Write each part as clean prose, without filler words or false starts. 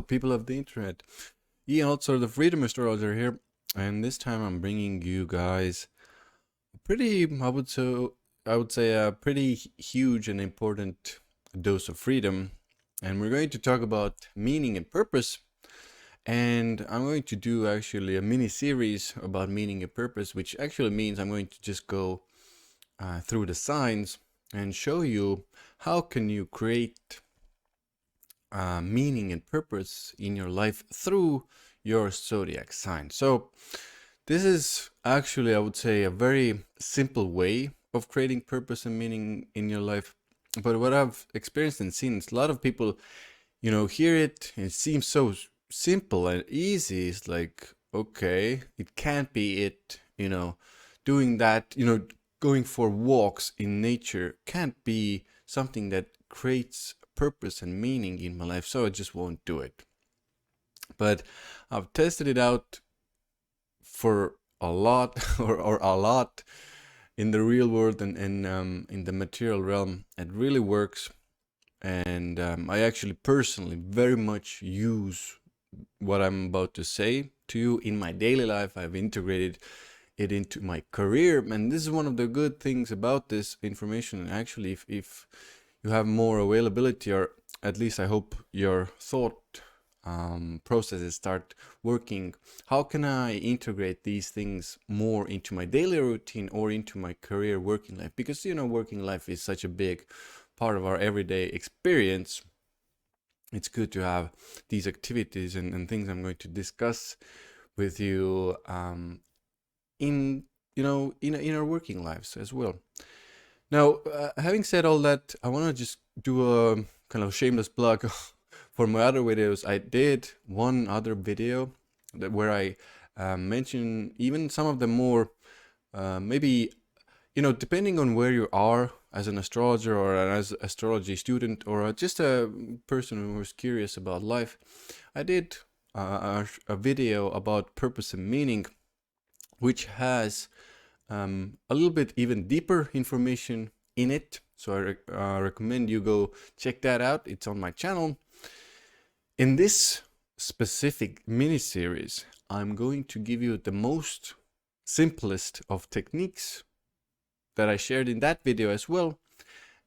people of the internet. Ian Altosaar, the Freedom Astrologer here, and this time I'm bringing you guys a pretty, I would say a pretty huge and important dose of freedom, and we're going to talk about meaning and purpose. And I'm going to do actually a mini series about meaning and purpose, which actually means I'm going to just go through the signs and show you how can you create meaning and purpose in your life through your zodiac sign. So this is actually, I would say, a very simple way of creating purpose and meaning in your life. But what I've experienced and seen is a lot of people, hear it, and it seems so simple and easy. It's like, okay, it can't be it, doing that, going for walks in nature can't be something that creates purpose and meaning in my life, so I just won't do it. But I've tested it out for a lot or a lot in the real world and in the material realm. It really works, and I actually personally very much use what I'm about to say to you in my daily life. I've integrated it into my career, and this is one of the good things about this information. Actually, if you have more availability, or at least I hope your thought processes start working, how can I integrate these things more into my daily routine or into my career working life? Because working life is such a big part of our everyday experience. It's good to have these activities and things I'm going to discuss with you in our working lives as well. Now, having said all that, I want to just do a kind of shameless plug for my other videos. I did one other video where I mention even some of the more maybe depending on where you are as an astrologer or as an astrology student or just a person who is curious about life. I did a video about purpose and meaning, which has a little bit even deeper information in it. So I recommend you go check that out. It's on my channel. In this specific mini series, I'm going to give you the most simplest of techniques that I shared in that video as well.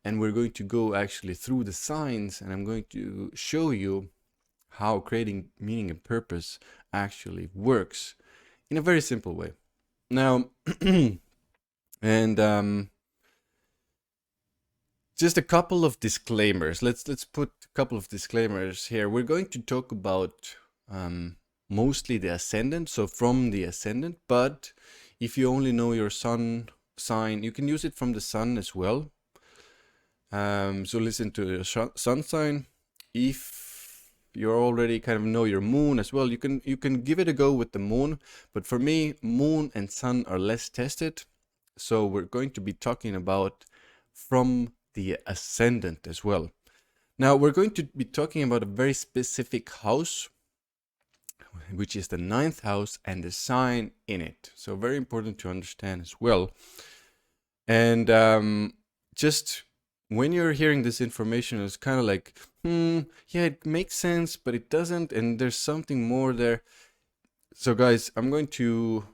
And we're going to go actually through the signs, and I'm going to show you how creating meaning and purpose actually works in a very simple way. Now, and just a couple of disclaimers. Let's put a couple of disclaimers here. We're going to talk about mostly the ascendant, so from the ascendant. But if you only know your sun sign, you can use it from the sun as well. So listen to your sun sign. If you already kind of know your moon as well, you can give it a go with the moon. But for me, moon and sun are less tested, so we're going to be talking about from the ascendant as well. Now we're going to be talking about a very specific house, which is the 9th house and the sign in it. So very important to understand as well. And just when you're hearing this information, it's kind of like, yeah, it makes sense, but it doesn't, and there's something more there. So guys, I'm going to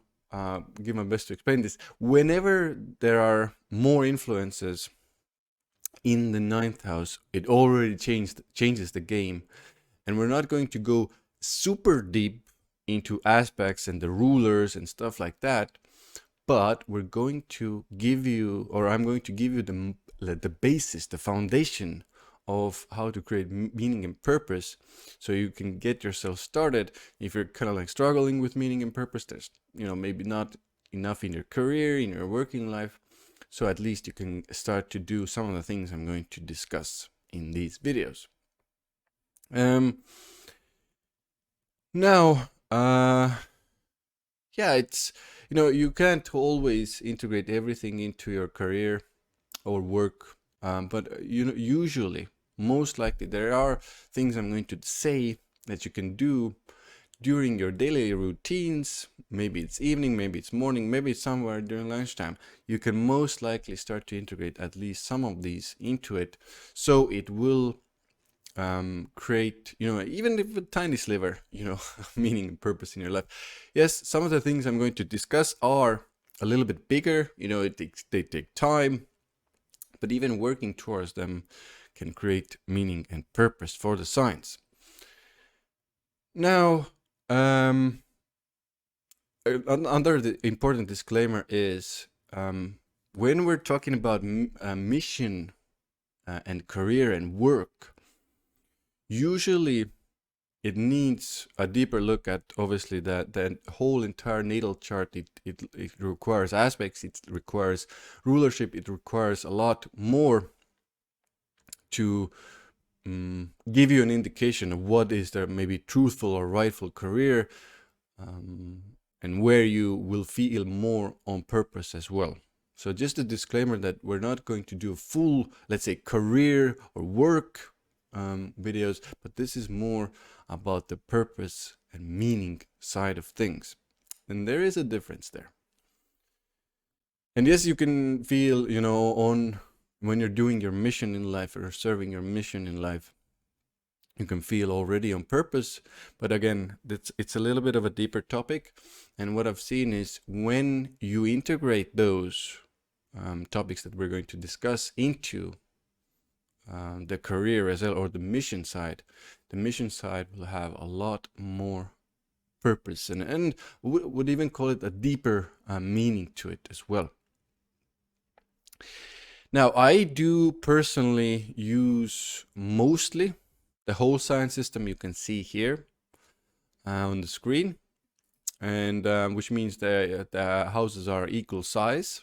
give my best to explain this. Whenever there are more influences in the 9th house, it already changes the game. And we're not going to go super deep into aspects and the rulers and stuff like that, but we're going to give you, or I'm going to give you the basis, the foundation of how to create meaning and purpose, so you can get yourself started. If you're kind of like struggling with meaning and purpose, there's maybe not enough in your career, in your working life, so at least you can start to do some of the things I'm going to discuss in these videos. Now, yeah, it's you can't always integrate everything into your career or work, but usually, most likely, there are things I'm going to say that you can do during your daily routines. Maybe it's evening, maybe it's morning, maybe it's somewhere during lunchtime. You can most likely start to integrate at least some of these into it, so it will create, even if a tiny sliver, meaning and purpose in your life. Yes, some of the things I'm going to discuss are a little bit bigger, they take time, but even working towards them can create meaning and purpose for the signs. Now, another important disclaimer is when we're talking about mission and career and work, usually it needs a deeper look at, obviously, that whole entire natal chart. It requires aspects, it requires rulership, it requires a lot more to give you an indication of what is their maybe truthful or rightful career, and where you will feel more on purpose as well. So just a disclaimer that we're not going to do full, let's say, career or work videos, but this is more about the purpose and meaning side of things. And there is a difference there. And yes, you can feel, on when you're doing your mission in life or serving your mission in life, you can feel already on purpose. But again, it's a little bit of a deeper topic. And what I've seen is when you integrate those topics that we're going to discuss into the career as well, or the mission side will have a lot more purpose and would even call it a deeper meaning to it as well. Now, I do personally use mostly the whole sign system you can see here on the screen, and which means the houses are equal size,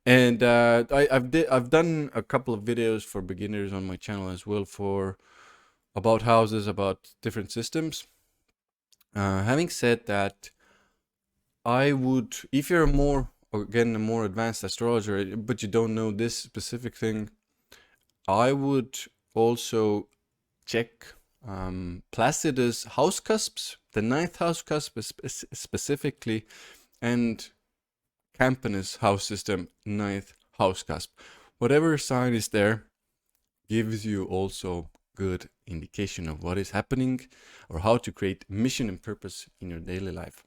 and I've done a couple of videos for beginners on my channel as well about houses, about different systems. Having said that, I would, if you're a more advanced astrologer, but you don't know this specific thing, I would also check Placidus house cusps, the 9th house cusp specifically, and Campanus house system 9th house cusp. Whatever sign is there gives you also good indication of what is happening or how to create mission and purpose in your daily life.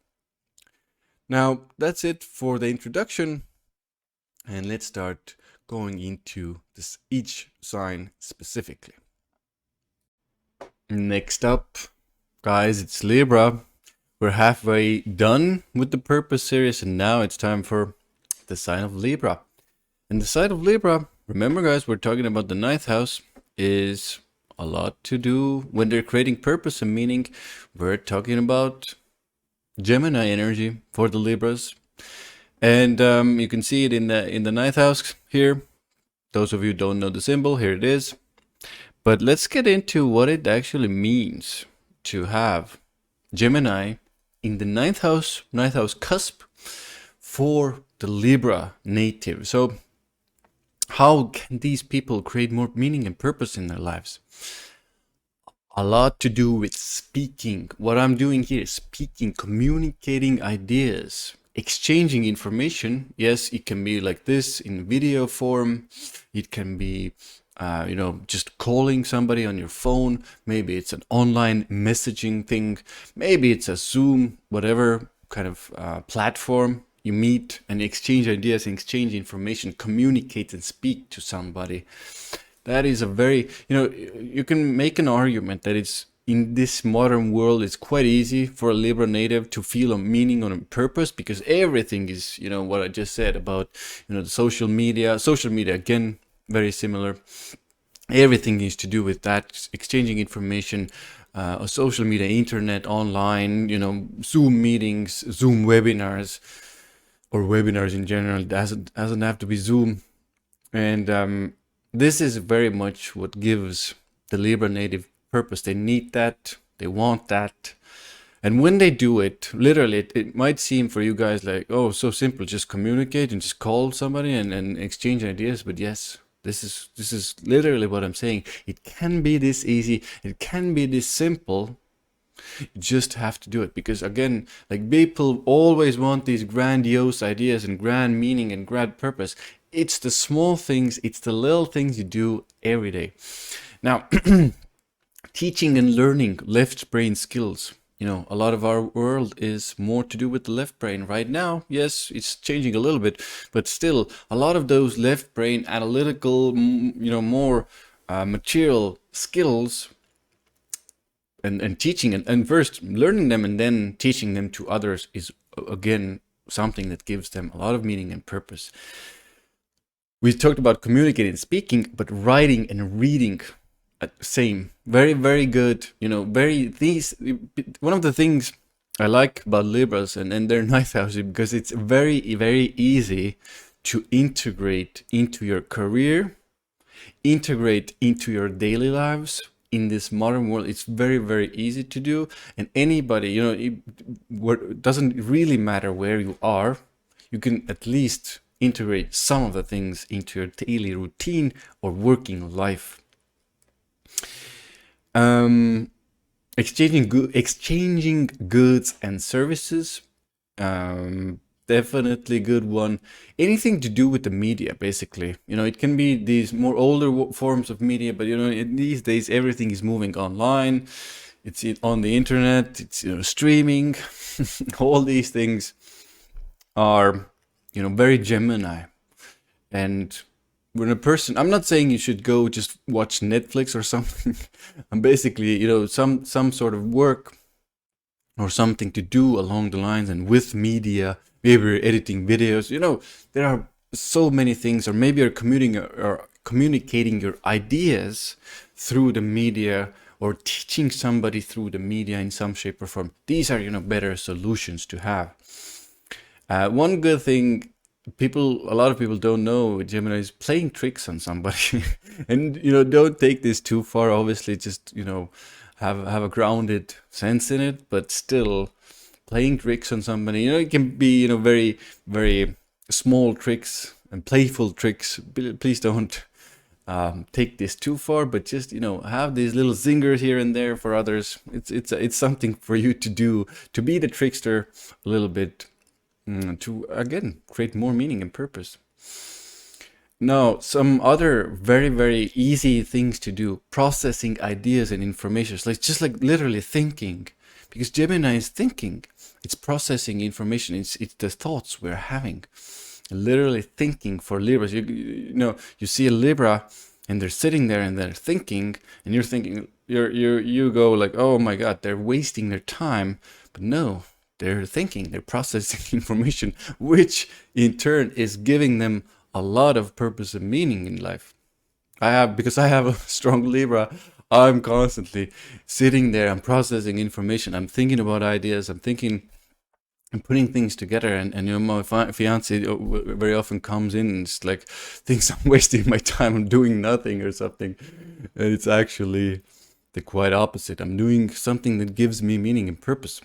Now, that's it for the introduction, and let's start going into each sign specifically. Next up, guys, it's Libra. We're halfway done with the purpose series, and now it's time for the sign of Libra. And the sign of Libra, remember guys, we're talking about the 9th house, is a lot to do when they're creating purpose and meaning. We're talking about Gemini energy for the Libras, and you can see it in the 9th house here. Those of you who don't know the symbol, here it is. But let's get into what it actually means to have Gemini in the 9th house cusp for the Libra native. So how can these people create more meaning and purpose in their lives? A lot to do with speaking. What I'm doing here is speaking, communicating ideas, exchanging information. Yes, it can be like this in video form. It can be, just calling somebody on your phone. Maybe it's an online messaging thing. Maybe it's a Zoom, whatever kind of platform. You meet and exchange ideas and exchange information, communicate and speak to somebody. That is a very, you can make an argument that it's in this modern world, it's quite easy for a Libra native to feel a meaning or a purpose, because everything is, what I just said about, the social media, again, very similar. Everything is to do with that, exchanging information, social media, internet, online, Zoom meetings, Zoom webinars, or webinars in general. It doesn't have to be Zoom. And this is very much what gives the Libra native purpose. They need that, they want that. And when they do it, literally, it might seem for you guys like, oh, so simple, just communicate and just call somebody and exchange ideas. But yes, this is literally what I'm saying. It can be this easy, it can be this simple. You just have to do it, because again, like, people always want these grandiose ideas and grand meaning and grand purpose. It's the small things, it's the little things you do every day. Now, teaching and learning left brain skills. A lot of our world is more to do with the left brain right now. Yes, it's changing a little bit, but still, a lot of those left brain analytical, more material skills and teaching and first learning them and then teaching them to others is again something that gives them a lot of meaning and purpose. We talked about communicating and speaking, but writing and reading, same, very, very good. One of the things I like about Libras and their ninth house is because it's very, very easy to integrate into your career, integrate into your daily lives. In this modern world, it's very, very easy to do, and anybody, it doesn't really matter where you are, you can at least integrate some of the things into your daily routine or working life. Exchanging goods and services, definitely good one. Anything to do with the media, basically. It can be these more older forms of media, but these days everything is moving online. It's on the internet. It's streaming. All these things are very Gemini. And when a person, I'm not saying you should go just watch Netflix or something. I'm basically some sort of work or something to do along the lines and with media. Maybe you're editing videos, there are so many things, or maybe you're communicating your ideas through the media or teaching somebody through the media in some shape or form. These are, better solutions to have. One good thing a lot of people don't know, Gemini is playing tricks on somebody. And, don't take this too far, obviously, just, have a grounded sense in it, but still playing tricks on somebody, it can be, very, very small tricks and playful tricks. Please don't take this too far, but just, have these little zingers here and there for others. It's something for you to do, to be the trickster a little bit, to, again, create more meaning and purpose. Now, some other very, very easy things to do, processing ideas and information, just like literally thinking, because Gemini is thinking, it's processing information, it's the thoughts we're having, literally thinking for Libras. You see a Libra and they're sitting there and they're thinking, and you're thinking, you go like, oh my God, they're wasting their time, but no, they're thinking, they're processing information, which in turn is giving them a lot of purpose and meaning in life. Because I have a strong Libra, I'm constantly sitting there, I'm processing information, I'm thinking about ideas, I'm thinking and putting things together, and my fiance very often comes in and it's like thinks I'm wasting my time, I'm doing nothing or something, and it's actually the quite opposite. I'm doing something that gives me meaning and purpose.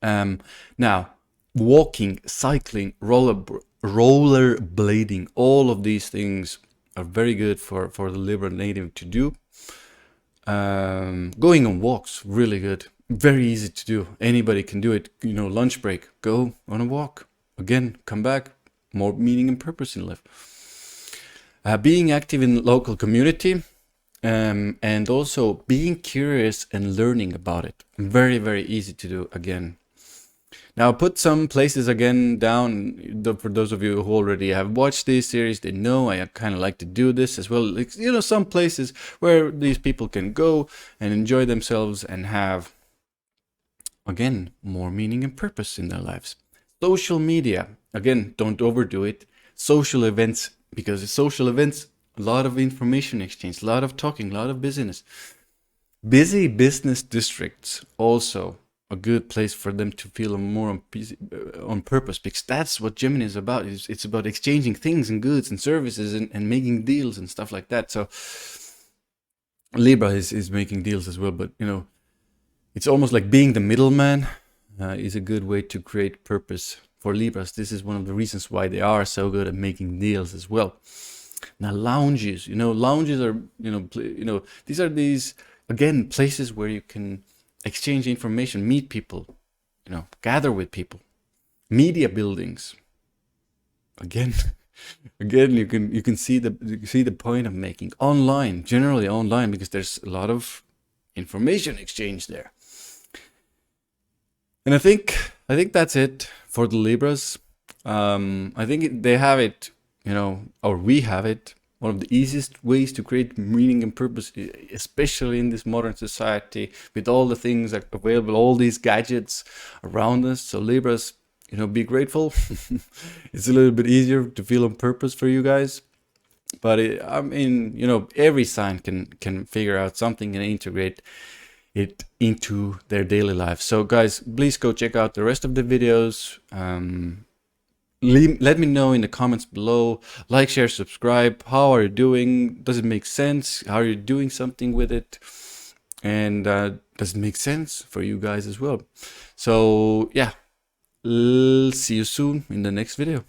Now, walking, cycling, rollerblading, all of these things are very good for the Libra native to do. Going on walks, really good. Very easy to do. Anybody can do it. Lunch break, go on a walk. Again, come back. More meaning and purpose in life. Being active in local community, and also being curious and learning about it. Very, very easy to do again. Now, put some places again down. For those of you who already have watched this series, they know I kind of like to do this as well. Some places where these people can go and enjoy themselves and have, again, more meaning and purpose in their lives. Social media, again, don't overdo it. Social events, because social events, a lot of information exchange, a lot of talking, a lot of busyness. Busy business districts also a good place for them to feel more on purpose, because that's what Gemini is about. It's about exchanging things and goods and services and making deals and stuff like that. So Libra is making deals as well, but it's almost like being the middleman is a good way to create purpose for Libras. This is one of the reasons why they are so good at making deals as well. Now, lounges, lounges are, these are these, again, places where you can exchange information, meet people, gather with people. Media buildings, again, Again, you can see the point I'm making online, generally online, because there's a lot of information exchange there. And I think that's it for the Libras. I think they have it, or we have it. One of the easiest ways to create meaning and purpose, especially in this modern society, with all the things that are available, all these gadgets around us. So Libras, be grateful. It's a little bit easier to feel on purpose for you guys. But I mean, every sign can figure out something and integrate it into their daily life. So guys, please go check out the rest of the videos. Let me know in the comments below. Like, share, subscribe. How are you doing? Does it make sense? How are you doing something with it? And does it make sense for you guys as well? So yeah, see you soon in the next video.